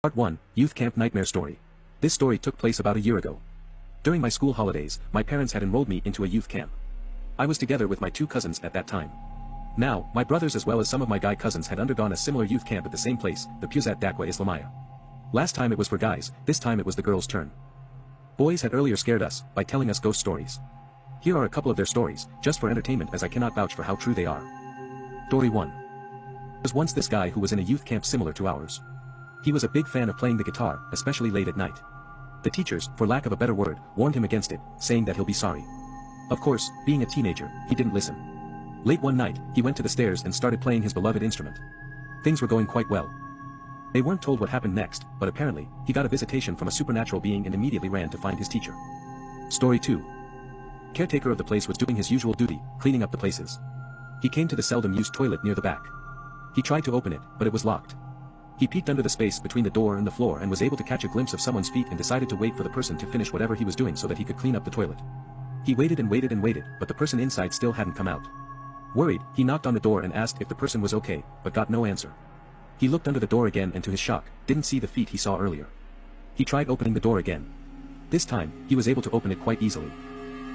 Part 1, Youth Camp Nightmare Story. This story took place about a year ago. During my school holidays, my parents had enrolled me into a youth camp. I was together with my two cousins at that time. Now, my brothers as well as some of my guy cousins had undergone a similar youth camp at the same place, the Puzat Dakwa Islamaya. Last time it was for guys, this time it was the girls' turn. Boys had earlier scared us, by telling us ghost stories. Here are a couple of their stories, just for entertainment as I cannot vouch for how true they are. Story 1. There was once this guy who was in a youth camp similar to ours. He was a big fan of playing the guitar, especially late at night. The teachers, for lack of a better word, warned him against it, saying that he'll be sorry. Of course, being a teenager, he didn't listen. Late one night, he went to the stairs and started playing his beloved instrument. Things were going quite well. They weren't told what happened next, but apparently, he got a visitation from a supernatural being and immediately ran to find his teacher. Story 2. Caretaker of the place was doing his usual duty, cleaning up the places. He came to the seldom used toilet near the back. He tried to open it, but it was locked. He peeked under the space between the door and the floor and was able to catch a glimpse of someone's feet and decided to wait for the person to finish whatever he was doing so that he could clean up the toilet. He waited and waited and waited, but the person inside still hadn't come out. Worried, he knocked on the door and asked if the person was okay, but got no answer. He looked under the door again and to his shock, didn't see the feet he saw earlier. He tried opening the door again. This time, he was able to open it quite easily.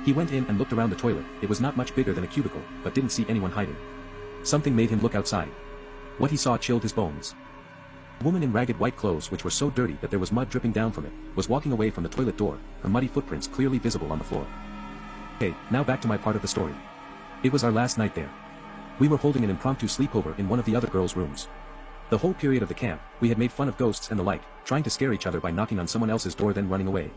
He went in and looked around the toilet. It was not much bigger than a cubicle, but didn't see anyone hiding. Something made him look outside. What he saw chilled his bones. A woman in ragged white clothes which were so dirty that there was mud dripping down from it, was walking away from the toilet door, her muddy footprints clearly visible on the floor. Okay, now back to my part of the story. It was our last night there. We were holding an impromptu sleepover in one of the other girls' rooms. The whole period of the camp, we had made fun of ghosts and the like, trying to scare each other by knocking on someone else's door then running away,